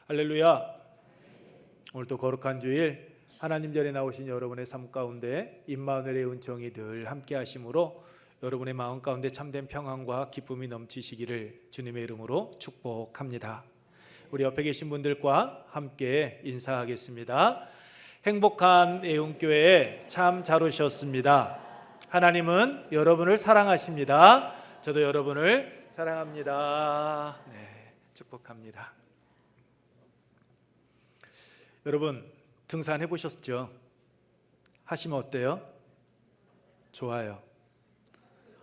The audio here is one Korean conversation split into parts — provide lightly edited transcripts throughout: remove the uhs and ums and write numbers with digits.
할렐루야. 오늘도 거룩한 주일 하나님 자리에 나오신 여러분의 삶 가운데 임마누엘의 은총이 늘 함께 하심으로 여러분의 마음 가운데 참된 평안과 기쁨이 넘치시기를 주님의 이름으로 축복합니다. 우리 옆에 계신 분들과 함께 인사하겠습니다. 행복한 애움교회에 참 잘 오셨습니다. 하나님은 여러분을 사랑하십니다. 저도 여러분을 사랑합니다. 네, 축복합니다. 여러분 등산해 보셨죠? 하시면 어때요? 좋아요.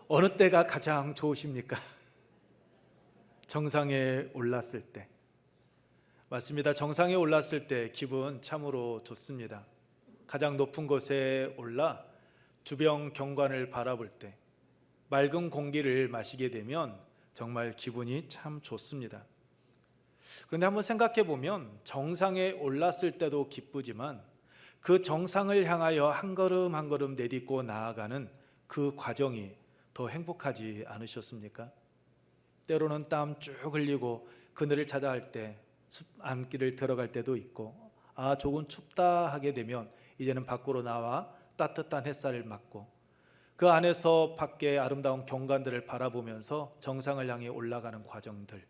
어느 때가 가장 좋으십니까? 정상에 올랐을 때. 맞습니다. 정상에 올랐을 때 기분 참으로 좋습니다. 가장 높은 곳에 올라 주변 경관을 바라볼 때, 맑은 공기를 마시게 되면 정말 기분이 참 좋습니다. 그런데 한번 생각해 보면 정상에 올랐을 때도 기쁘지만 그 정상을 향하여 한 걸음 한 걸음 내딛고 나아가는 그 과정이 더 행복하지 않으셨습니까? 때로는 땀 쭉 흘리고 그늘을 찾아 할 때 숲 안길을 들어갈 때도 있고, 조금 춥다 하게 되면 이제는 밖으로 나와 따뜻한 햇살을 맞고 그 안에서 밖에 아름다운 경관들을 바라보면서 정상을 향해 올라가는 과정들,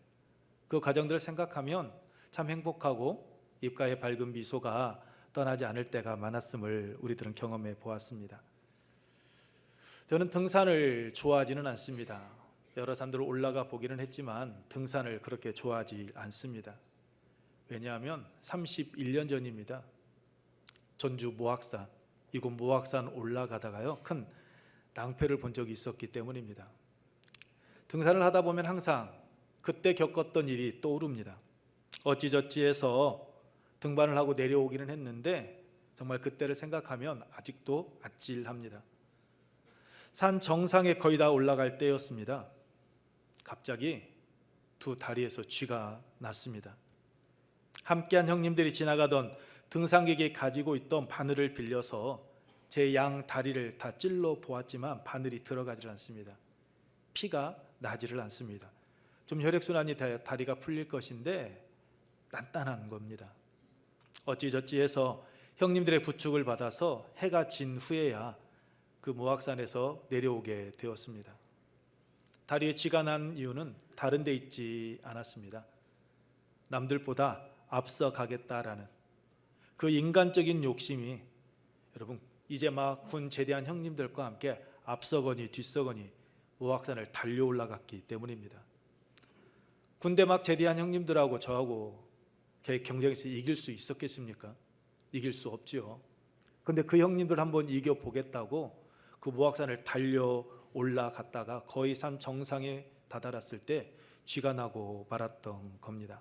그 과정들을 생각하면 참 행복하고 입가에 밝은 미소가 떠나지 않을 때가 많았음을 우리들은 경험해 보았습니다. 저는 등산을 좋아하지는 않습니다. 여러 산들을 올라가 보기는 했지만 등산을 그렇게 좋아하지 않습니다. 왜냐하면 31년 전입니다. 전주 모악산, 이곳 모악산 올라가다가요 큰 낭패를 본 적이 있었기 때문입니다. 등산을 하다 보면 항상 그때 겪었던 일이 떠오릅니다. 어찌저찌해서 등반을 하고 내려오기는 했는데 정말 그때를 생각하면 아직도 아찔합니다. 산 정상에 거의 다 올라갈 때였습니다. 갑자기 두 다리에서 쥐가 났습니다. 함께한 형님들이 지나가던 등산객이 가지고 있던 바늘을 빌려서 제 양 다리를 다 찔러 보았지만 바늘이 들어가질 않습니다. 피가 나지를 않습니다. 좀 혈액순환이 다리가 풀릴 것인데 단단한 겁니다. 어찌저찌해서 형님들의 부축을 받아서 해가 진 후에야 그 모악산에서 내려오게 되었습니다. 다리에 쥐가 난 이유는 다른 데 있지 않았습니다. 남들보다 앞서 가겠다라는 그 인간적인 욕심이, 여러분 이제 막 군 제대한 형님들과 함께 앞서거니 뒤서거니 모악산을 달려 올라갔기 때문입니다. 군대 막 제대한 형님들하고 저하고 경쟁에서 이길 수 있었겠습니까? 이길 수 없지요. 그런데 그 형님들 한번 이겨보겠다고 그 모악산을 달려 올라갔다가 거의 산 정상에 다다랐을 때 쥐가 나고 말았던 겁니다.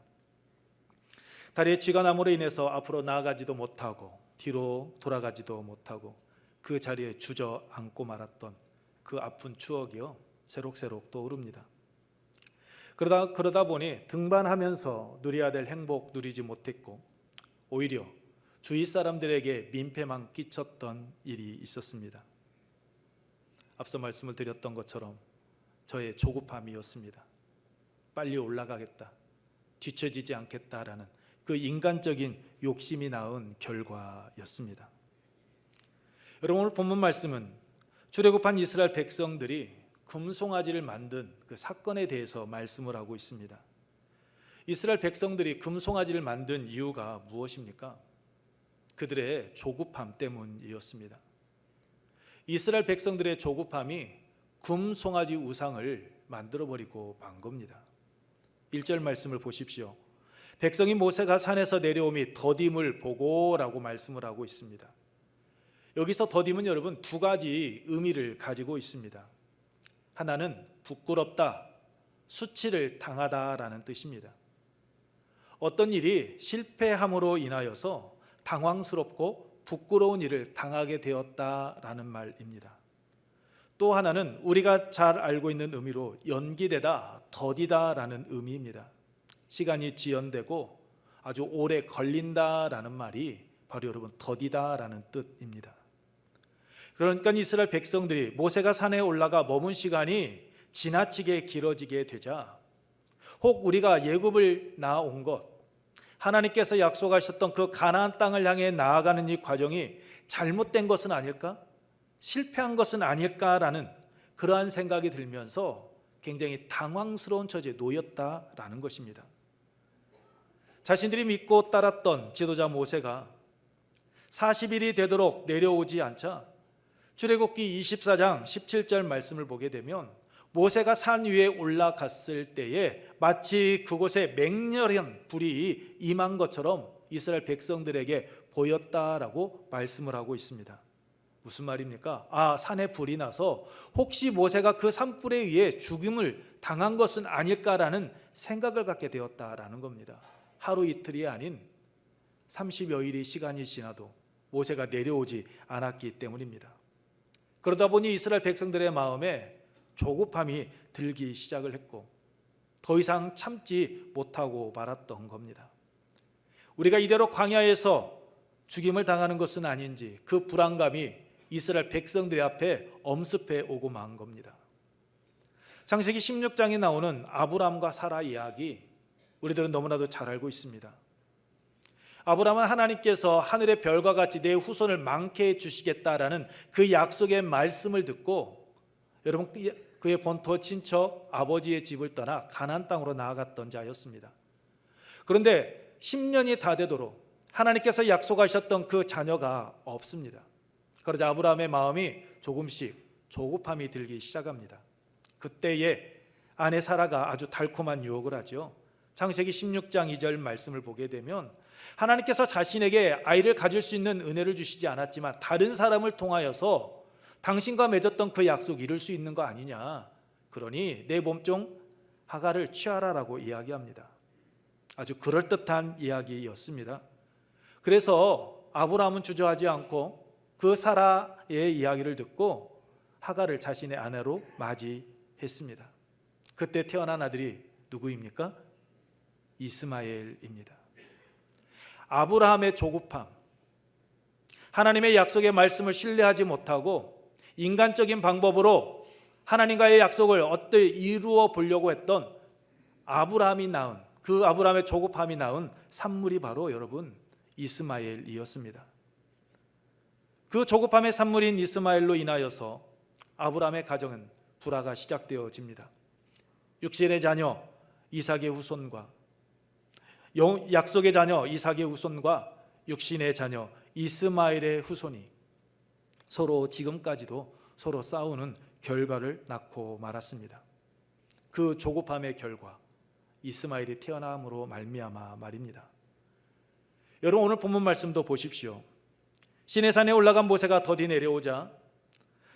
다리에 쥐가 남으로 인해서 앞으로 나아가지도 못하고 뒤로 돌아가지도 못하고 그 자리에 주저앉고 말았던 그 아픈 추억이요 새록새록 떠오릅니다. 그러다 보니 등반하면서 누려야 될 행복 누리지 못했고 오히려 주위 사람들에게 민폐만 끼쳤던 일이 있었습니다. 앞서 말씀을 드렸던 것처럼 저의 조급함이었습니다. 빨리 올라가겠다, 뒤처지지 않겠다라는 그 인간적인 욕심이 낳은 결과였습니다. 여러분 오늘 본문 말씀은 출애굽한 이스라엘 백성들이 금송아지를 만든 그 사건에 대해서 말씀을 하고 있습니다. 이스라엘 백성들이 금송아지를 만든 이유가 무엇입니까? 그들의 조급함 때문이었습니다. 이스라엘 백성들의 조급함이 금송아지 우상을 만들어버리고 만 겁니다. 1절 말씀을 보십시오. 백성이 모세가 산에서 내려오미 더딤을 보고 라고 말씀을 하고 있습니다. 여기서 더딤은 여러분 두 가지 의미를 가지고 있습니다. 하나는 부끄럽다, 수치를 당하다라는 뜻입니다. 어떤 일이 실패함으로 인하여서 당황스럽고 부끄러운 일을 당하게 되었다라는 말입니다. 또 하나는 우리가 잘 알고 있는 의미로 연기되다, 더디다라는 의미입니다. 시간이 지연되고 아주 오래 걸린다라는 말이 바로 여러분 더디다라는 뜻입니다. 그러니까 이스라엘 백성들이 모세가 산에 올라가 머문 시간이 지나치게 길어지게 되자 혹 우리가 예굽을 나온 것, 하나님께서 약속하셨던 그 가나안 땅을 향해 나아가는 이 과정이 잘못된 것은 아닐까? 실패한 것은 아닐까라는 그러한 생각이 들면서 굉장히 당황스러운 처지에 놓였다라는 것입니다. 자신들이 믿고 따랐던 지도자 모세가 40일이 되도록 내려오지 않자 출애굽기 24장 17절 말씀을 보게 되면 모세가 산 위에 올라갔을 때에 마치 그곳에 맹렬한 불이 임한 것처럼 이스라엘 백성들에게 보였다라고 말씀을 하고 있습니다. 무슨 말입니까? 산에 불이 나서 혹시 모세가 그 산불에 의해 죽음을 당한 것은 아닐까라는 생각을 갖게 되었다라는 겁니다. 하루 이틀이 아닌 30여일이 시간이 지나도 모세가 내려오지 않았기 때문입니다. 그러다 보니 이스라엘 백성들의 마음에 조급함이 들기 시작을 했고 더 이상 참지 못하고 말았던 겁니다. 우리가 이대로 광야에서 죽임을 당하는 것은 아닌지 그 불안감이 이스라엘 백성들 앞에 엄습해 오고 만 겁니다. 창세기 16장에 나오는 아브람과 사라 이야기 우리들은 너무나도 잘 알고 있습니다. 아브람은 하나님께서 하늘의 별과 같이 내 후손을 많게 해주시겠다라는 그 약속의 말씀을 듣고 여러분 그의 본토 친척 아버지의 집을 떠나 가나안 땅으로 나아갔던 자였습니다. 그런데 10년이 다 되도록 하나님께서 약속하셨던 그 자녀가 없습니다. 그러자 아브라함의 마음이 조금씩 조급함이 들기 시작합니다. 그때에 아내 사라가 아주 달콤한 유혹을 하죠. 창세기 16장 2절 말씀을 보게 되면 하나님께서 자신에게 아이를 가질 수 있는 은혜를 주시지 않았지만 다른 사람을 통하여서 당신과 맺었던 그 약속 이룰 수 있는 거 아니냐, 그러니 내 몸종 하갈을 취하라라고 이야기합니다. 아주 그럴듯한 이야기였습니다. 그래서 아브라함은 주저하지 않고 그 사라의 이야기를 듣고 하갈을 자신의 아내로 맞이했습니다. 그때 태어난 아들이 누구입니까? 이스마엘입니다. 아브라함의 조급함, 하나님의 약속의 말씀을 신뢰하지 못하고 인간적인 방법으로 하나님과의 약속을 어떻게 이루어 보려고 했던 아브라함이 낳은, 그 아브라함의 조급함이 낳은 산물이 바로 여러분 이스마엘이었습니다. 그 조급함의 산물인 이스마엘로 인하여서 아브라함의 가정은 불화가 시작되어집니다. 육신의 자녀 이삭의 후손과 약속의 자녀 이삭의 후손과 육신의 자녀 이스마엘의 후손이 서로 지금까지도 서로 싸우는 결과를 낳고 말았습니다. 그 조급함의 결과 이스마엘이 태어남으로 말미암아 말입니다. 여러분 오늘 본문 말씀도 보십시오. 시내산에 올라간 모세가 더디 내려오자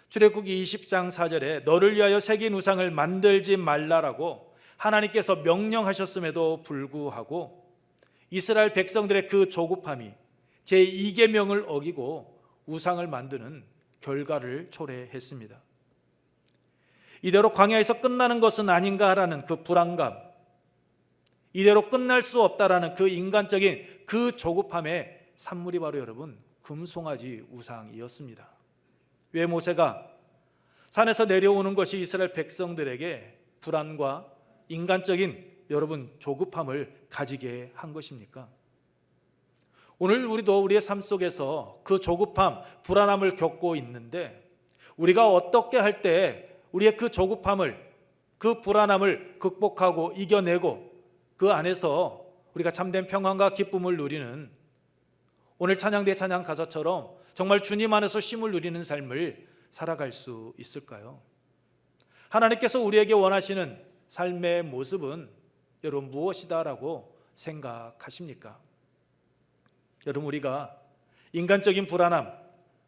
출애굽기 20장 4절에 너를 위하여 새긴 우상을 만들지 말라라고 하나님께서 명령하셨음에도 불구하고 이스라엘 백성들의 그 조급함이 제2계명을 어기고 우상을 만드는 결과를 초래했습니다. 이대로 광야에서 끝나는 것은 아닌가라는 그 불안감, 이대로 끝날 수 없다라는 그 인간적인 그 조급함의 산물이 바로 여러분 금송아지 우상이었습니다. 왜 모세가 산에서 내려오는 것이 이스라엘 백성들에게 불안과 인간적인 여러분 조급함을 가지게 한 것입니까? 오늘 우리도 우리의 삶 속에서 그 조급함, 불안함을 겪고 있는데 우리가 어떻게 할 때 우리의 그 조급함을, 그 불안함을 극복하고 이겨내고 그 안에서 우리가 참된 평안과 기쁨을 누리는 오늘 찬양대 찬양 가사처럼 정말 주님 안에서 쉼을 누리는 삶을 살아갈 수 있을까요? 하나님께서 우리에게 원하시는 삶의 모습은 여러분 무엇이다라고 생각하십니까? 여러분 우리가 인간적인 불안함,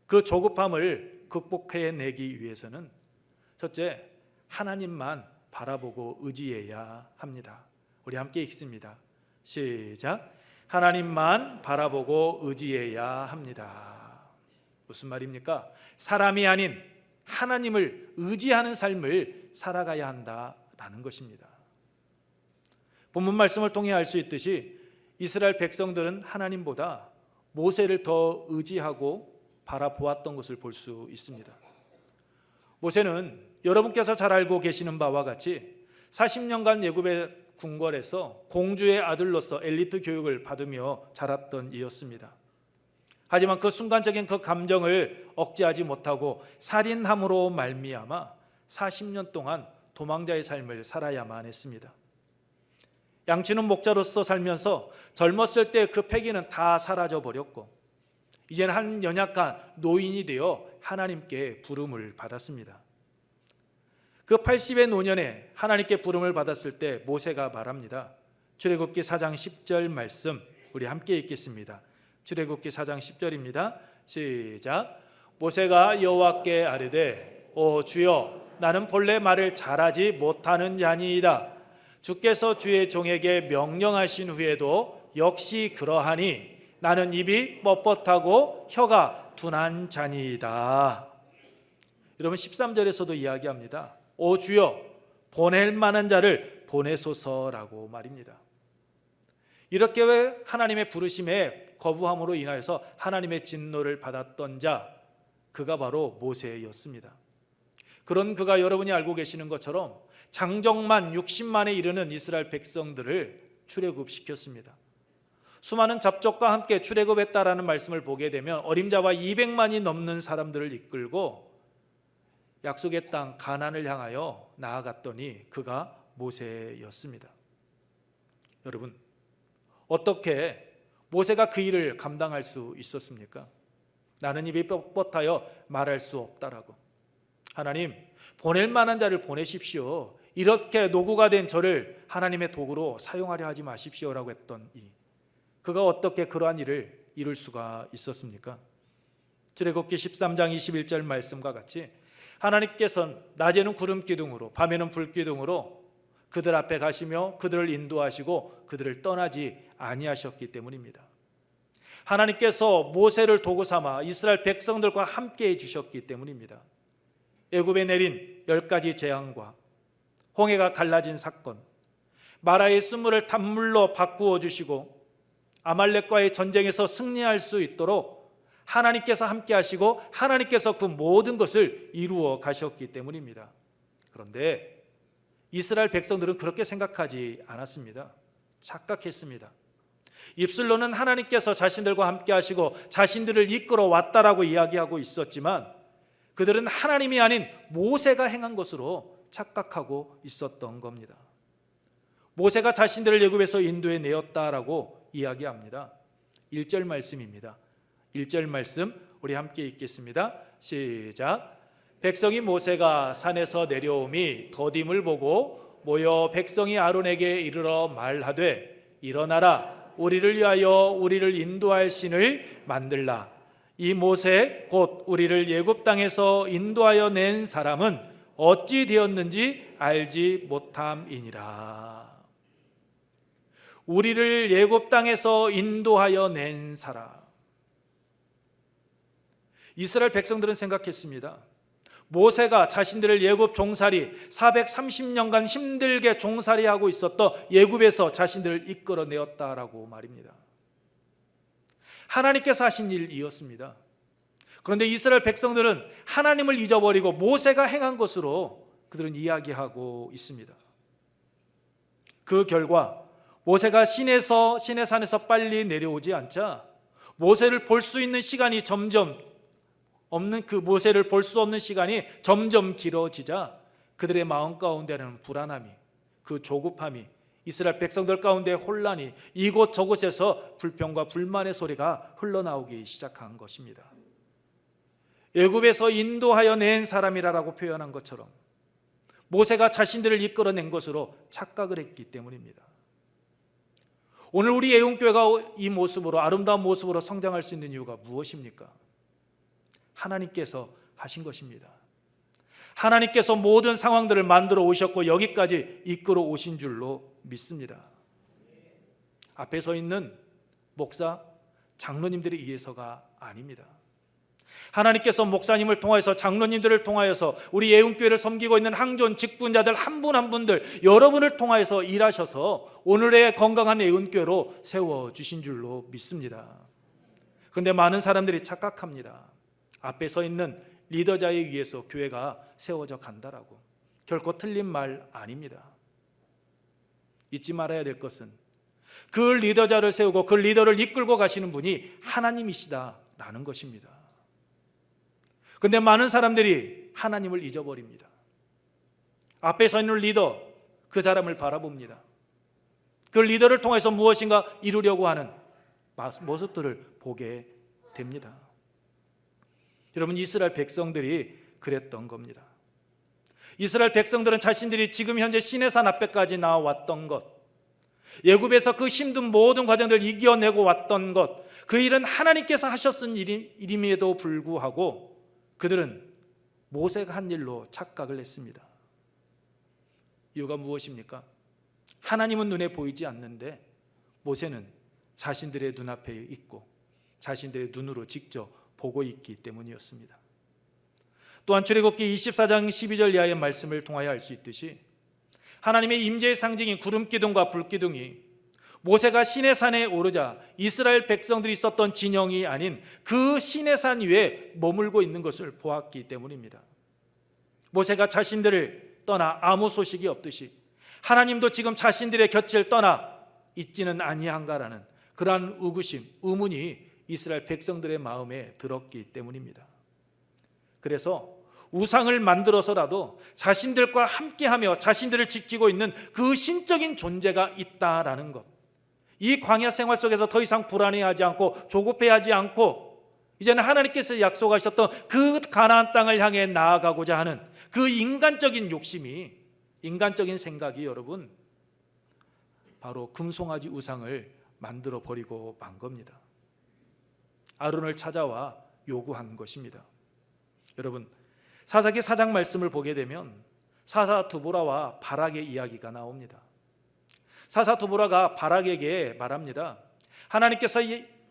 그 조급함을 극복해내기 위해서는 첫째, 하나님만 바라보고 의지해야 합니다. 우리 함께 읽습니다. 시작. 하나님만 바라보고 의지해야 합니다. 무슨 말입니까? 사람이 아닌 하나님을 의지하는 삶을 살아가야 한다라는 것입니다. 본문 말씀을 통해 알 수 있듯이 이스라엘 백성들은 하나님보다 모세를 더 의지하고 바라보았던 것을 볼 수 있습니다. 모세는 여러분께서 잘 알고 계시는 바와 같이 40년간 애굽에 궁궐에서 공주의 아들로서 엘리트 교육을 받으며 자랐던 이였습니다. 하지만 그 순간적인 그 감정을 억제하지 못하고 살인함으로 말미암아 40년 동안 도망자의 삶을 살아야만 했습니다. 양치는 목자로서 살면서 젊었을 때 그 패기는 다 사라져 버렸고 이제는 한 연약한 노인이 되어 하나님께 부름을 받았습니다. 그 80의 노년에 하나님께 부름을 받았을 때 모세가 말합니다. 출애굽기 4장 10절 말씀 우리 함께 읽겠습니다. 출애굽기 4장 10절입니다. 시작. 모세가 여호와께 아뢰되 오 주여 나는 본래 말을 잘하지 못하는 자니이다. 주께서 주의 종에게 명령하신 후에도 역시 그러하니 나는 입이 뻣뻣하고 혀가 둔한 자니이다. 여러분 13절에서도 이야기합니다. 오 주여 보낼 만한 자를 보내소서라고 말입니다. 이렇게 왜 하나님의 부르심에 거부함으로 인하여서 하나님의 진노를 받았던 자, 그가 바로 모세였습니다. 그런 그가 여러분이 알고 계시는 것처럼 장정만 60만에 이르는 이스라엘 백성들을 출애굽시켰습니다. 수많은 잡족과 함께 출애굽했다라는 말씀을 보게 되면 어림잡아 200만이 넘는 사람들을 이끌고 약속의 땅 가나안을 향하여 나아갔더니 그가 모세였습니다. 여러분, 어떻게 모세가 그 일을 감당할 수 있었습니까? 나는 입이 뻣뻣하여 말할 수 없다라고. 하나님, 보낼 만한 자를 보내십시오. 이렇게 노구가 된 저를 하나님의 도구로 사용하려 하지 마십시오라고 했던 그가 어떻게 그러한 일을 이룰 수가 있었습니까? 출애굽기 13장 21절 말씀과 같이 하나님께서는 낮에는 구름 기둥으로 밤에는 불 기둥으로 그들 앞에 가시며 그들을 인도하시고 그들을 떠나지 아니하셨기 때문입니다. 하나님께서 모세를 도구 삼아 이스라엘 백성들과 함께 해주셨기 때문입니다. 애굽에 내린 10가지 재앙과 홍해가 갈라진 사건, 마라의 쓴물을 단물로 바꾸어 주시고 아말렉과의 전쟁에서 승리할 수 있도록 하나님께서 함께 하시고 하나님께서 그 모든 것을 이루어 가셨기 때문입니다. 그런데 이스라엘 백성들은 그렇게 생각하지 않았습니다. 착각했습니다. 입술로는 하나님께서 자신들과 함께 하시고 자신들을 이끌어 왔다라고 이야기하고 있었지만 그들은 하나님이 아닌 모세가 행한 것으로 착각하고 있었던 겁니다. 모세가 자신들을 애굽에서 인도해 내었다라고 이야기합니다. 1절 말씀입니다. 1절 말씀 우리 함께 읽겠습니다. 시작. 백성이 모세가 산에서 내려오미 더딤을 보고 모여 백성이 아론에게 이르러 말하되 일어나라 우리를 위하여 우리를 인도할 신을 만들라. 이 모세 곧 우리를 애굽 땅에서 인도하여 낸 사람은 어찌 되었는지 알지 못함이니라. 우리를 애굽 땅에서 인도하여 낸 사람. 이스라엘 백성들은 생각했습니다. 모세가 자신들을 애굽 종살이 430년간 힘들게 종살이하고 있었던 애굽에서 자신들을 이끌어내었다라고 말입니다. 하나님께서 하신 일이었습니다. 그런데 이스라엘 백성들은 하나님을 잊어버리고 모세가 행한 것으로 그들은 이야기하고 있습니다. 그 결과 모세가 시내 산에서 빨리 내려오지 않자 모세를 볼 수 있는 시간이 점점 없는 그 모세를 볼 수 없는 시간이 점점 길어지자 그들의 마음 가운데는 불안함이, 그 조급함이, 이스라엘 백성들 가운데 혼란이, 이곳 저곳에서 불평과 불만의 소리가 흘러나오기 시작한 것입니다. 애굽에서 인도하여 낸 사람이라고 표현한 것처럼 모세가 자신들을 이끌어낸 것으로 착각을 했기 때문입니다. 오늘 우리 애움교회가 이 모습으로 아름다운 모습으로 성장할 수 있는 이유가 무엇입니까? 하나님께서 하신 것입니다. 하나님께서 모든 상황들을 만들어 오셨고 여기까지 이끌어 오신 줄로 믿습니다. 앞에 서 있는 목사, 장로님들에 의해서가 아닙니다. 하나님께서 목사님을 통하여서 장로님들을 통하여서 우리 애움교회를 섬기고 있는 항존 직분자들 한 분 한 분들 여러분을 통하여서 일하셔서 오늘의 건강한 애움교회로 세워주신 줄로 믿습니다. 그런데 많은 사람들이 착각합니다. 앞에 서 있는 리더자에 의해서 교회가 세워져 간다라고. 결코 틀린 말 아닙니다. 잊지 말아야 될 것은 그 리더자를 세우고 그 리더를 이끌고 가시는 분이 하나님이시다라는 것입니다. 그런데 많은 사람들이 하나님을 잊어버립니다. 앞에 서 있는 리더, 그 사람을 바라봅니다. 그 리더를 통해서 무엇인가 이루려고 하는 모습들을 보게 됩니다. 여러분, 이스라엘 백성들이 그랬던 겁니다. 이스라엘 백성들은 자신들이 지금 현재 시내산 앞에까지 나왔던 것, 애굽에서 그 힘든 모든 과정들을 이겨내고 왔던 것, 그 일은 하나님께서 하셨은 일임에도 불구하고 그들은 모세가 한 일로 착각을 했습니다. 이유가 무엇입니까? 하나님은 눈에 보이지 않는데 모세는 자신들의 눈앞에 있고 자신들의 눈으로 직접 보고 있기 때문이었습니다. 또한 출애굽기 24장 12절 이하의 말씀을 통하여 알 수 있듯이 하나님의 임재의 상징인 구름기둥과 불기둥이 모세가 시내산에 오르자 이스라엘 백성들이 있었던 진영이 아닌 그 시내산 위에 머물고 있는 것을 보았기 때문입니다. 모세가 자신들을 떠나 아무 소식이 없듯이 하나님도 지금 자신들의 곁을 떠나 있지는 아니한가라는 그러한 의구심, 의문이 이스라엘 백성들의 마음에 들었기 때문입니다. 그래서 우상을 만들어서라도 자신들과 함께하며 자신들을 지키고 있는 그 신적인 존재가 있다라는 것, 이 광야 생활 속에서 더 이상 불안해하지 않고 조급해하지 않고 이제는 하나님께서 약속하셨던 그 가나안 땅을 향해 나아가고자 하는 그 인간적인 욕심이, 인간적인 생각이 여러분 바로 금송아지 우상을 만들어 버리고 만 겁니다. 아론을 찾아와 요구한 것입니다. 여러분, 사사기 4장 말씀을 보게 되면 사사 두보라와 바락의 이야기가 나옵니다. 사사 두보라가 바락에게 말합니다. 하나님께서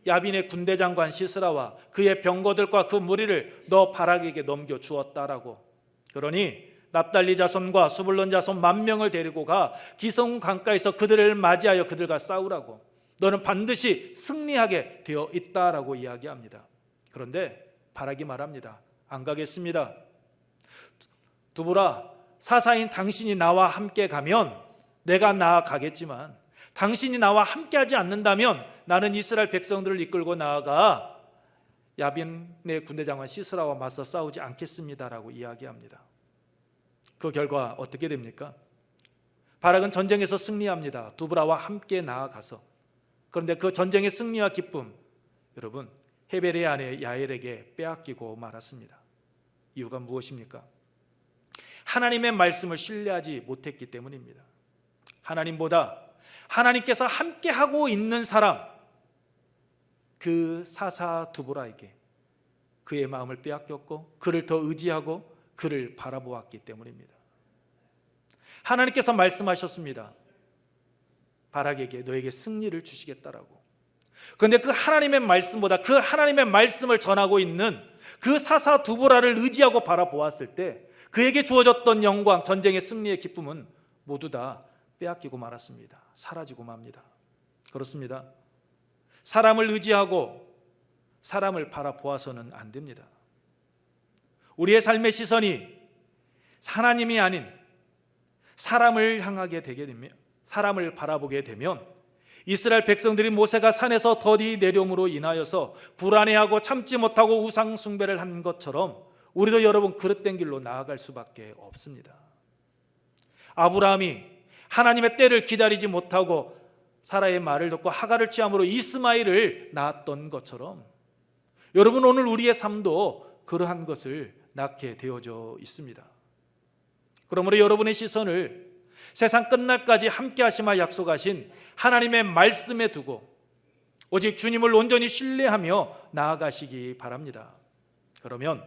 야빈의 군대 장관 시스라와 그의 병거들과 그 무리를 너 바락에게 넘겨 주었다라고. 그러니 납달리 자손과 수불론 자손 10,000명을 데리고 가 기슭 강가에서 그들을 맞이하여 그들과 싸우라고. 너는 반드시 승리하게 되어 있다라고 이야기합니다. 그런데 바락이 말합니다. 안 가겠습니다. 두보라, 사사인 당신이 나와 함께 가면 내가 나아가겠지만 당신이 나와 함께하지 않는다면 나는 이스라엘 백성들을 이끌고 나아가 야빈의 군대 장관 시스라와 맞서 싸우지 않겠습니다라고 이야기합니다. 그 결과 어떻게 됩니까? 바락은 전쟁에서 승리합니다. 두보라와 함께 나아가서. 그런데 그 전쟁의 승리와 기쁨, 여러분, 헤벨의 아내 야엘에게 빼앗기고 말았습니다. 이유가 무엇입니까? 하나님의 말씀을 신뢰하지 못했기 때문입니다. 하나님보다 하나님께서 함께하고 있는 사람, 그 사사 두보라에게 그의 마음을 빼앗겼고 그를 더 의지하고 그를 바라보았기 때문입니다. 하나님께서 말씀하셨습니다. 바락에게 너에게 승리를 주시겠다라고. 그런데 그 하나님의 말씀보다 그 하나님의 말씀을 전하고 있는 그 사사 두보라를 의지하고 바라보았을 때 그에게 주어졌던 영광, 전쟁의 승리의 기쁨은 모두 다 빼앗기고 말았습니다. 사라지고 맙니다. 그렇습니다. 사람을 의지하고 사람을 바라보아서는 안 됩니다. 우리의 삶의 시선이 하나님이 아닌 사람을 향하게 되게 되면, 사람을 바라보게 되면 이스라엘 백성들이 모세가 산에서 더디 내려옴으로 인하여서 불안해하고 참지 못하고 우상 숭배를 한 것처럼 우리도 여러분 그릇된 길로 나아갈 수밖에 없습니다. 아브라함이 하나님의 때를 기다리지 못하고 사라의 말을 듣고 하갈을 취함으로 이스마엘을 낳았던 것처럼 여러분 오늘 우리의 삶도 그러한 것을 낳게 되어져 있습니다. 그러므로 여러분의 시선을 세상 끝날까지 함께 하시마 약속하신 하나님의 말씀에 두고 오직 주님을 온전히 신뢰하며 나아가시기 바랍니다. 그러면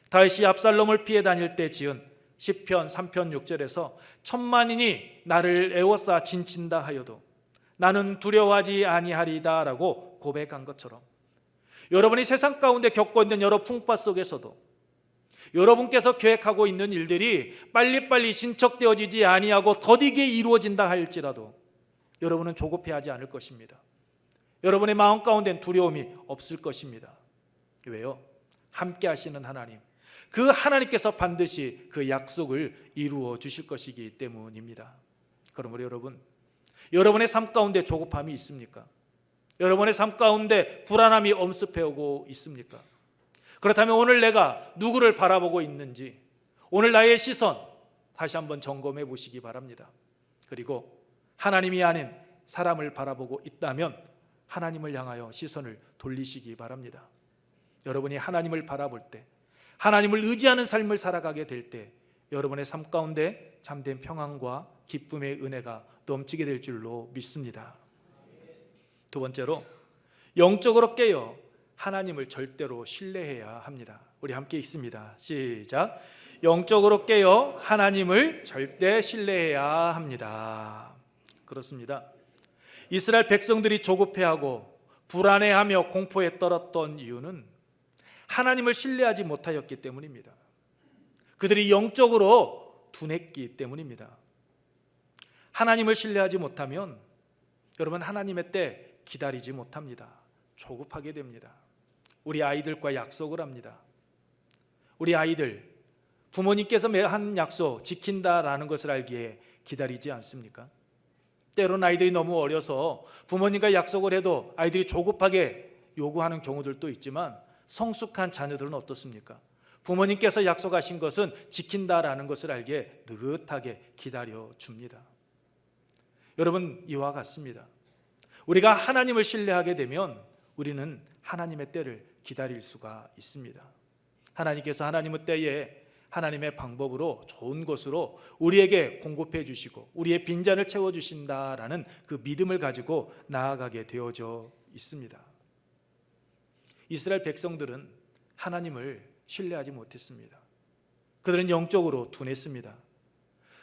다윗이 압살롬을 피해 다닐 때 지은 시편 3편 6절에서 천만인이 나를 애워싸 진친다 하여도 나는 두려워하지 아니하리다 라고 고백한 것처럼 여러분이 세상 가운데 겪고 있는 여러 풍파 속에서도 여러분께서 계획하고 있는 일들이 빨리빨리 진척되어지지 아니하고 더디게 이루어진다 할지라도 여러분은 조급해하지 않을 것입니다. 여러분의 마음 가운데는 두려움이 없을 것입니다. 왜요? 함께 하시는 하나님, 그 하나님께서 반드시 그 약속을 이루어 주실 것이기 때문입니다. 그러므로 여러분, 여러분의 삶 가운데 조급함이 있습니까? 여러분의 삶 가운데 불안함이 엄습해오고 있습니까? 그렇다면 오늘 내가 누구를 바라보고 있는지, 오늘 나의 시선 다시 한번 점검해 보시기 바랍니다. 그리고 하나님이 아닌 사람을 바라보고 있다면 하나님을 향하여 시선을 돌리시기 바랍니다. 여러분이 하나님을 바라볼 때, 하나님을 의지하는 삶을 살아가게 될 때 여러분의 삶 가운데 참된 평안과 기쁨의 은혜가 넘치게 될 줄로 믿습니다. 두 번째로, 영적으로 깨어 하나님을 절대로 신뢰해야 합니다. 우리 함께 읽습니다. 시작. 영적으로 깨어 하나님을 절대 신뢰해야 합니다. 그렇습니다. 이스라엘 백성들이 조급해하고 불안해하며 공포에 떨었던 이유는 하나님을 신뢰하지 못하였기 때문입니다. 그들이 영적으로 둔했기 때문입니다. 하나님을 신뢰하지 못하면 여러분, 하나님의 때 기다리지 못합니다. 조급하게 됩니다. 우리 아이들과 약속을 합니다. 우리 아이들, 부모님께서 한 약속 지킨다라는 것을 알기에 기다리지 않습니까? 때로는 아이들이 너무 어려서 부모님과 약속을 해도 아이들이 조급하게 요구하는 경우들도 있지만, 성숙한 자녀들은 어떻습니까? 부모님께서 약속하신 것은 지킨다라는 것을 알기에 느긋하게 기다려줍니다. 여러분, 이와 같습니다. 우리가 하나님을 신뢰하게 되면 우리는 하나님의 때를 기다릴 수가 있습니다. 하나님께서 하나님의 때에 하나님의 방법으로 좋은 것으로 우리에게 공급해 주시고 우리의 빈잔을 채워주신다라는 그 믿음을 가지고 나아가게 되어져 있습니다. 이스라엘 백성들은 하나님을 신뢰하지 못했습니다. 그들은 영적으로 둔했습니다.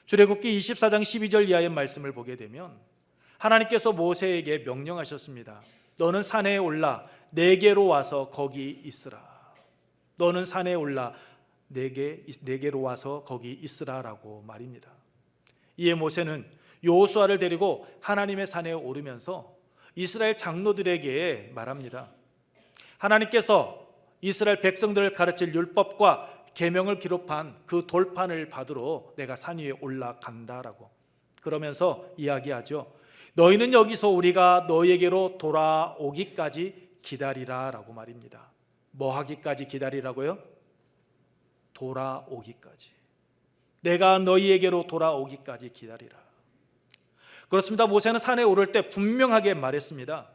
출애굽기 24장 12절 이하의 말씀을 보게 되면 하나님께서 모세에게 명령하셨습니다. 너는 산에 올라 내게로 와서 거기 있으라. 너는 산에 올라 내게로 와서 거기 있으라라고 말입니다. 이에 모세는 여호수아를 데리고 하나님의 산에 오르면서 이스라엘 장로들에게 말합니다. 하나님께서 이스라엘 백성들을 가르칠 율법과 계명을 기록한 그 돌판을 받으러 내가 산 위에 올라간다라고 그러면서 이야기하죠. 너희는 여기서 우리가 너희에게로 돌아오기까지 기다리라 라고 말입니다. 뭐 하기까지 기다리라고요? 돌아오기까지. 내가 너희에게로 돌아오기까지 기다리라. 그렇습니다. 모세는 산에 오를 때 분명하게 말했습니다.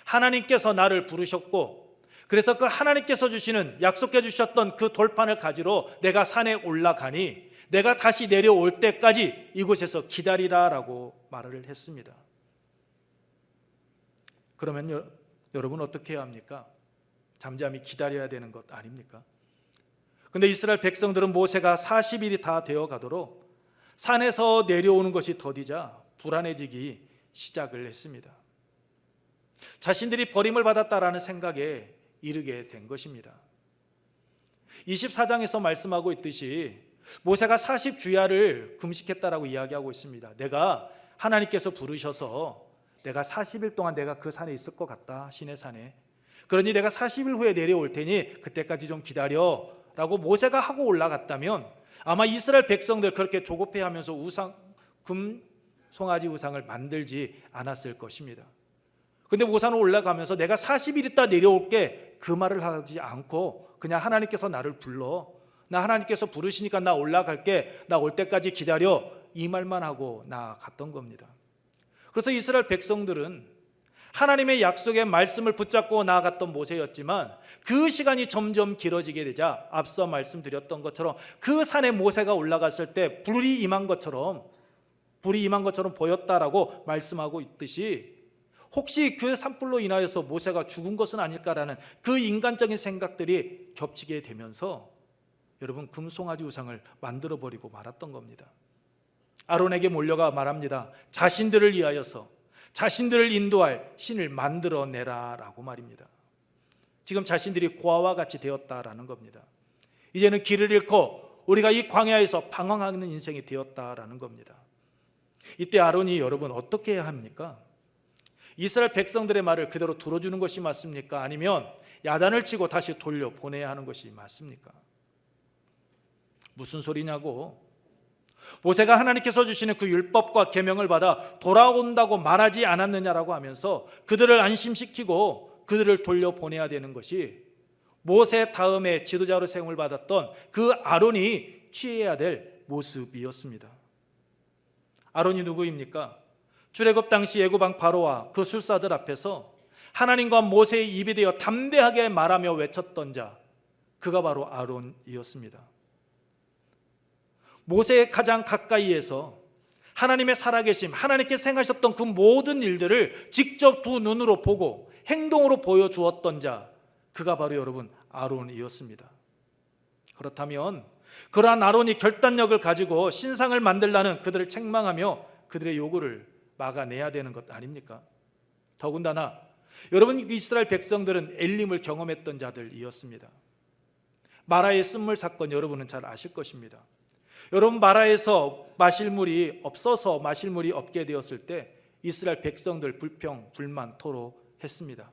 하나님께서 나를 부르셨고, 그래서 그 하나님께서 주시는, 약속해 주셨던 그 돌판을 가지러 내가 산에 올라가니 내가 다시 내려올 때까지 이곳에서 기다리라 라고 말을 했습니다. 그러면 여러분 어떻게 해야 합니까? 잠잠히 기다려야 되는 것 아닙니까? 근데 이스라엘 백성들은 모세가 40일이 다 되어 가도록 산에서 내려오는 것이 더디자 불안해지기 시작을 했습니다. 자신들이 버림을 받았다라는 생각에 이르게 된 것입니다. 24장에서 말씀하고 있듯이 모세가 40주야를 금식했다라고 이야기하고 있습니다. 내가 하나님께서 부르셔서 내가 40일 동안 내가 그 산에 있을 것 같다, 시내 산에. 그러니 내가 40일 후에 내려올 테니 그때까지 좀 기다려 라고 모세가 하고 올라갔다면 아마 이스라엘 백성들 그렇게 조급해하면서 금 송아지 우상을 만들지 않았을 것입니다. 근데 모세는 올라가면서 내가 40일 있다 내려올게 그 말을 하지 않고 그냥 하나님께서 나를 불러, 나 하나님께서 부르시니까 나 올라갈게, 나 올 때까지 기다려, 이 말만 하고 나갔던 겁니다. 그래서 이스라엘 백성들은 하나님의 약속의 말씀을 붙잡고 나아갔던 모세였지만 그 시간이 점점 길어지게 되자 앞서 말씀드렸던 것처럼 그 산에 모세가 올라갔을 때 불이 임한 것처럼 보였다라고 말씀하고 있듯이 혹시 그 산불로 인하여서 모세가 죽은 것은 아닐까라는 그 인간적인 생각들이 겹치게 되면서 여러분 금송아지 우상을 만들어버리고 말았던 겁니다. 아론에게 몰려가 말합니다. 자신들을 위하여서 자신들을 인도할 신을 만들어내라 라고 말입니다. 지금 자신들이 고아와 같이 되었다라는 겁니다. 이제는 길을 잃고 우리가 이 광야에서 방황하는 인생이 되었다라는 겁니다. 이때 아론이 여러분 어떻게 해야 합니까? 이스라엘 백성들의 말을 그대로 들어주는 것이 맞습니까? 아니면 야단을 치고 다시 돌려보내야 하는 것이 맞습니까? 무슨 소리냐고? 모세가 하나님께서 주시는 그 율법과 계명을 받아 돌아온다고 말하지 않았느냐라고 하면서 그들을 안심시키고 그들을 돌려보내야 되는 것이 모세 다음에 지도자로 세움을 받았던 그 아론이 취해야 될 모습이었습니다. 아론이 누구입니까? 출애굽 당시 애굽 왕 바로와 그 술사들 앞에서 하나님과 모세의 입이 되어 담대하게 말하며 외쳤던 자, 그가 바로 아론이었습니다. 모세의 가장 가까이에서 하나님의 살아계심, 하나님께서 행하셨던 그 모든 일들을 직접 두 눈으로 보고 행동으로 보여주었던 자, 그가 바로 여러분 아론이었습니다. 그렇다면 그러한 아론이 결단력을 가지고 신상을 만들라는 그들을 책망하며 그들의 요구를 막아내야 되는 것 아닙니까? 더군다나 여러분, 이스라엘 백성들은 엘림을 경험했던 자들이었습니다. 마라의 쓴물 사건 여러분은 잘 아실 것입니다. 여러분, 마라에서 마실 물이 없어서 마실 물이 없게 되었을 때 이스라엘 백성들 불평, 불만, 토로했습니다.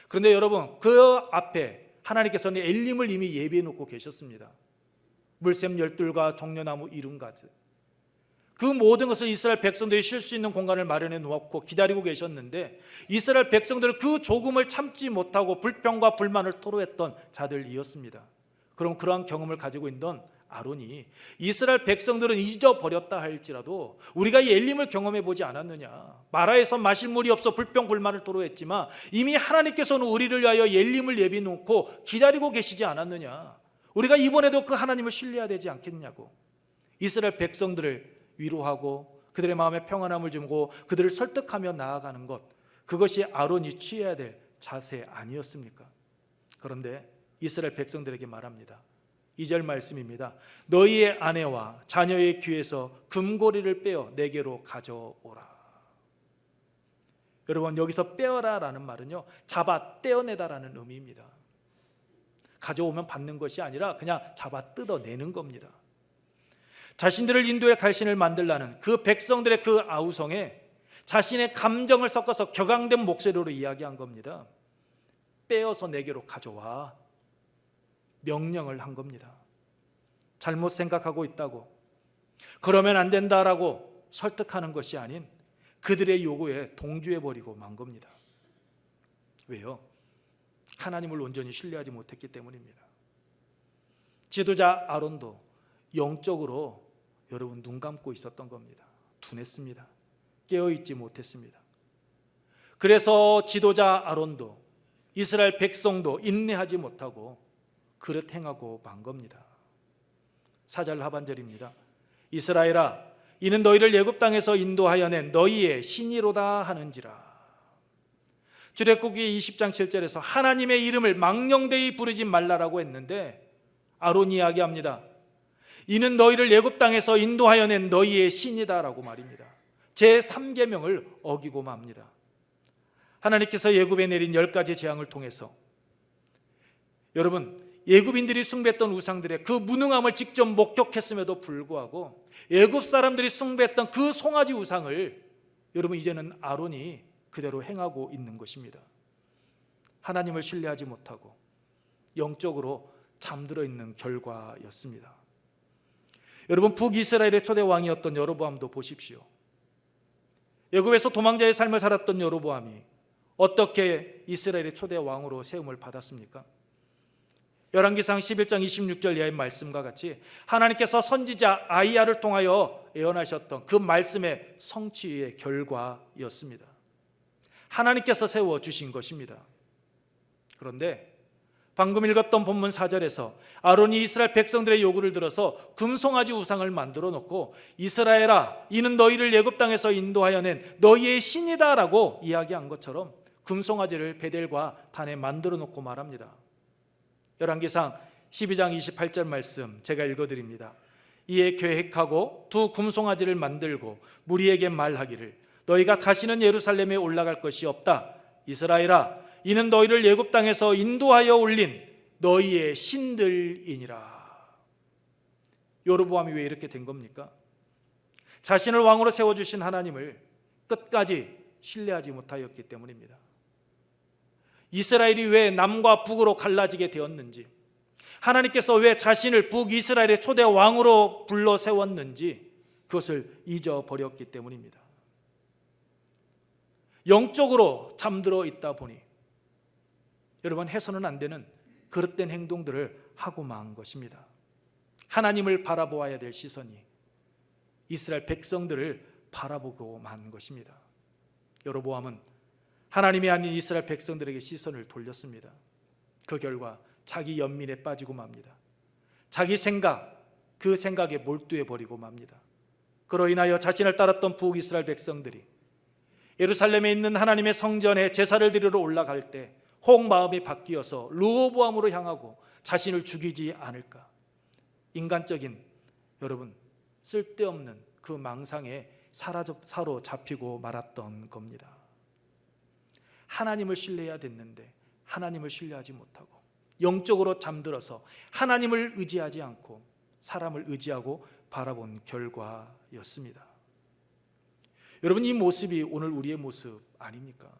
그런데 여러분, 그 앞에 하나님께서는 엘림을 이미 예비해 놓고 계셨습니다. 물샘 열둘과 종려나무 이룬가지, 그 모든 것을 이스라엘 백성들이 쉴 수 있는 공간을 마련해 놓았고 기다리고 계셨는데, 이스라엘 백성들은 그 조금을 참지 못하고 불평과 불만을 토로했던 자들이었습니다. 그럼 그러한 경험을 가지고 있던 아론이 이스라엘 백성들은 잊어버렸다 할지라도 우리가 이 엘림을 경험해 보지 않았느냐, 마라에서 마실 물이 없어 불평 불만을 토로했지만 이미 하나님께서는 우리를 위하여 엘림을 예비 놓고 기다리고 계시지 않았느냐, 우리가 이번에도 그 하나님을 신뢰해야 되지 않겠냐고 이스라엘 백성들을 위로하고 그들의 마음에 평안함을 주고 그들을 설득하며 나아가는 것, 그것이 아론이 취해야 될 자세 아니었습니까? 그런데 이스라엘 백성들에게 말합니다. 2절 말씀입니다. 너희의 아내와 자녀의 귀에서 금고리를 빼어 내게로 가져오라. 여러분, 여기서 빼어라라는 말은요, 잡아 떼어내다라는 의미입니다. 가져오면 받는 것이 아니라 그냥 잡아 뜯어내는 겁니다. 자신들을 인도의 갈신을 만들라는 그 백성들의 그 아우성에 자신의 감정을 섞어서 격앙된 목소리로 이야기한 겁니다. 빼어서 내게로 가져와, 명령을 한 겁니다. 잘못 생각하고 있다고, 그러면 안 된다라고 설득하는 것이 아닌 그들의 요구에 동조해버리고 만 겁니다. 왜요? 하나님을 온전히 신뢰하지 못했기 때문입니다. 지도자 아론도 영적으로 여러분 눈 감고 있었던 겁니다. 둔했습니다. 깨어있지 못했습니다. 그래서 지도자 아론도 이스라엘 백성도 인내하지 못하고 그릇 행하고 만 겁니다. 4절 하반절입니다. 이스라엘아, 이는 너희를 애굽 땅에서 인도하여 낸 너희의 신이로다 하는지라. 출애굽기 20장 7절에서 하나님의 이름을 망령되이 부르지 말라라고 했는데 아론이 이야기합니다. 이는 너희를 애굽 땅에서 인도하여 낸 너희의 신이다라고 말입니다. 제3계명을 어기고 맙니다. 하나님께서 애굽에 내린 10가지 재앙을 통해서 여러분, 애굽인들이 숭배했던 우상들의 그 무능함을 직접 목격했음에도 불구하고 애굽 사람들이 숭배했던 그 송아지 우상을 여러분 이제는 아론이 그대로 행하고 있는 것입니다. 하나님을 신뢰하지 못하고 영적으로 잠들어 있는 결과였습니다. 여러분, 북이스라엘의 초대 왕이었던 여로보암도 보십시오. 애굽에서 도망자의 삶을 살았던 여로보암이 어떻게 이스라엘의 초대 왕으로 세움을 받았습니까? 열왕기상 11장 26절 이하의 말씀과 같이 하나님께서 선지자 아이야를 통하여 예언하셨던 그 말씀의 성취의 결과였습니다. 하나님께서 세워주신 것입니다. 그런데 방금 읽었던 본문 4절에서 아론이 이스라엘 백성들의 요구를 들어서 금송아지 우상을 만들어 놓고 이스라엘아, 이는 너희를 애굽 땅에서 인도하여 낸 너희의 신이다 라고 이야기한 것처럼 금송아지를 베델과 단에 만들어 놓고 말합니다. 열왕기상 12장 28절 말씀 제가 읽어드립니다. 이에 계획하고 두 금송아지를 만들고 무리에게 말하기를 너희가 다시는 예루살렘에 올라갈 것이 없다. 이스라엘아, 이는 너희를 애굽 땅에서 인도하여 올린 너희의 신들이니라. 여로보암이 왜 이렇게 된 겁니까? 자신을 왕으로 세워주신 하나님을 끝까지 신뢰하지 못하였기 때문입니다. 이스라엘이 왜 남과 북으로 갈라지게 되었는지, 하나님께서 왜 자신을 북이스라엘의 초대 왕으로 불러 세웠는지 그것을 잊어버렸기 때문입니다. 영적으로 잠들어 있다 보니 여러분, 해서는 안 되는 그릇된 행동들을 하고 만 것입니다. 하나님을 바라보아야 될 시선이 이스라엘 백성들을 바라보고 만 것입니다. 여로보암은 하나님이 아닌 이스라엘 백성들에게 시선을 돌렸습니다. 그 결과 자기 연민에 빠지고 맙니다. 자기 생각, 그 생각에 몰두해 버리고 맙니다. 그로 인하여 자신을 따랐던 북이스라엘 백성들이 예루살렘에 있는 하나님의 성전에 제사를 드리러 올라갈 때 혹 마음이 바뀌어서 르호보암으로 향하고 자신을 죽이지 않을까, 인간적인, 여러분, 쓸데없는 그 망상에 사로잡히고 말았던 겁니다. 하나님을 신뢰해야 됐는데 하나님을 신뢰하지 못하고 영적으로 잠들어서 하나님을 의지하지 않고 사람을 의지하고 바라본 결과였습니다. 여러분, 이 모습이 오늘 우리의 모습 아닙니까?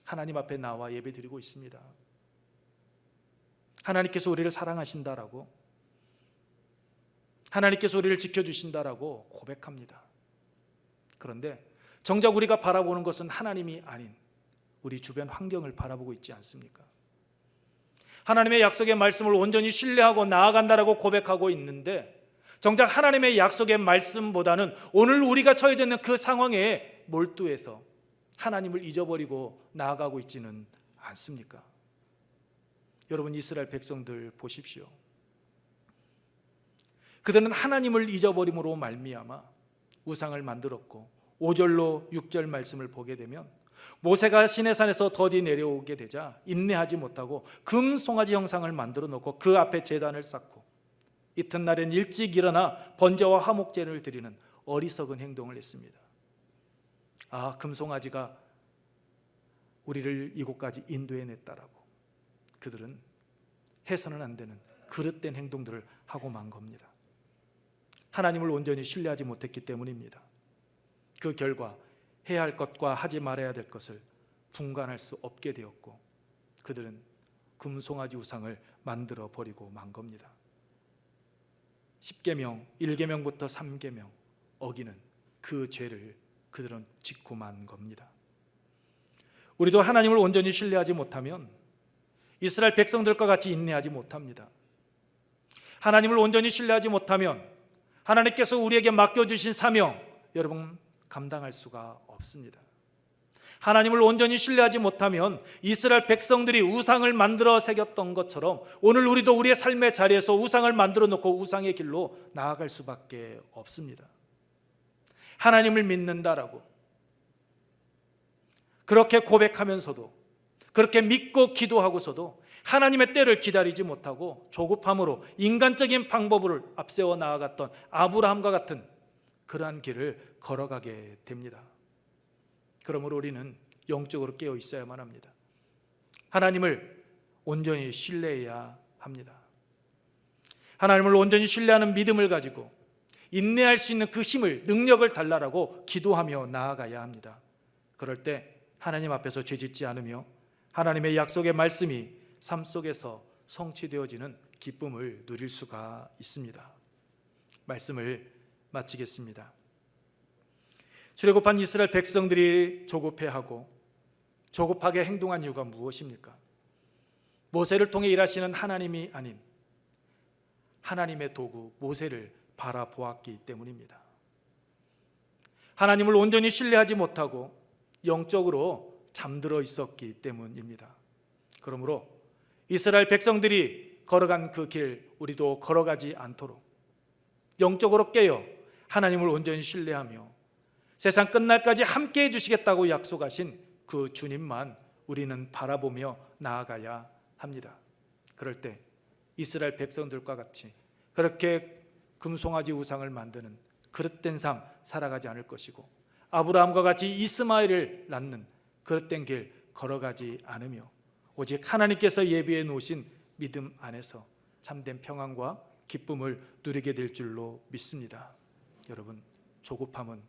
하나님 앞에 나와 예배 드리고 있습니다. 하나님께서 우리를 사랑하신다라고, 하나님께서 우리를 지켜주신다라고 고백합니다. 그런데 정작 우리가 바라보는 것은 하나님이 아닌 우리 주변 환경을 바라보고 있지 않습니까? 하나님의 약속의 말씀을 온전히 신뢰하고 나아간다라고 고백하고 있는데 정작 하나님의 약속의 말씀보다는 오늘 우리가 처해져 있는 그 상황에 몰두해서 하나님을 잊어버리고 나아가고 있지는 않습니까? 여러분, 이스라엘 백성들 보십시오. 그들은 하나님을 잊어버림으로 말미암아 우상을 만들었고 5절로 6절 말씀을 보게 되면 모세가 시내산에서 더디 내려오게 되자 인내하지 못하고 금 송아지 형상을 만들어 놓고 그 앞에 제단을 쌓고 이튿날엔 일찍 일어나 번제와 화목제를 드리는 어리석은 행동을 했습니다. 금송아지가 우리를 이곳까지 인도해냈다라고 그들은 해서는 안 되는 그릇된 행동들을 하고 만 겁니다. 하나님을 온전히 신뢰하지 못했기 때문입니다. 그 결과 해야 할 것과 하지 말아야 될 것을 분간할 수 없게 되었고 그들은 금송아지 우상을 만들어 버리고 만 겁니다. 10계명, 1계명부터 3계명 어기는 그 죄를 그들은 짓고 만 겁니다. 우리도 하나님을 온전히 신뢰하지 못하면 이스라엘 백성들과 같이 인내하지 못합니다. 하나님을 온전히 신뢰하지 못하면 하나님께서 우리에게 맡겨주신 사명, 여러분, 감당할 수가 없습니다. 하나님을 온전히 신뢰하지 못하면 이스라엘 백성들이 우상을 만들어 새겼던 것처럼 오늘 우리도 우리의 삶의 자리에서 우상을 만들어 놓고 우상의 길로 나아갈 수밖에 없습니다. 하나님을 믿는다라고 그렇게 고백하면서도 그렇게 믿고 기도하고서도 하나님의 때를 기다리지 못하고 조급함으로 인간적인 방법을 앞세워 나아갔던 아브라함과 같은 그러한 길을 걸어가게 됩니다. 그러므로 우리는 영적으로 깨어 있어야만 합니다. 하나님을 온전히 신뢰해야 합니다. 하나님을 온전히 신뢰하는 믿음을 가지고 인내할 수 있는 그 힘을, 능력을 달라라고 기도하며 나아가야 합니다. 그럴 때 하나님 앞에서 죄짓지 않으며 하나님의 약속의 말씀이 삶 속에서 성취되어지는 기쁨을 누릴 수가 있습니다. 말씀을 마치겠습니다. 출애굽한 이스라엘 백성들이 조급해하고 조급하게 행동한 이유가 무엇입니까? 모세를 통해 일하시는 하나님이 아닌 하나님의 도구 모세를 바라보았기 때문입니다. 하나님을 온전히 신뢰하지 못하고 영적으로 잠들어 있었기 때문입니다. 그러므로 이스라엘 백성들이 걸어간 그 길 우리도 걸어가지 않도록 영적으로 깨어 하나님을 온전히 신뢰하며 세상 끝날까지 함께 해주시겠다고 약속하신 그 주님만 우리는 바라보며 나아가야 합니다. 그럴 때 이스라엘 백성들과 같이 그렇게 금송아지 우상을 만드는 그릇된 삶 살아가지 않을 것이고 아브라함과 같이 이스마엘을 낳는 그릇된 길 걸어가지 않으며 오직 하나님께서 예비해 놓으신 믿음 안에서 참된 평안과 기쁨을 누리게 될 줄로 믿습니다. 여러분, 조급함은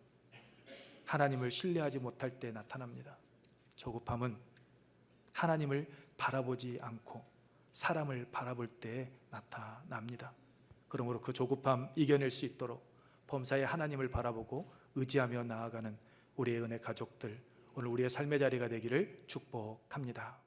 하나님을 신뢰하지 못할 때 나타납니다. 조급함은 하나님을 바라보지 않고 사람을 바라볼 때 나타납니다. 그러므로 그 조급함 이겨낼 수 있도록 범사의 하나님을 바라보고 의지하며 나아가는 우리의 은혜 가족들, 오늘 우리의 삶의 자리가 되기를 축복합니다.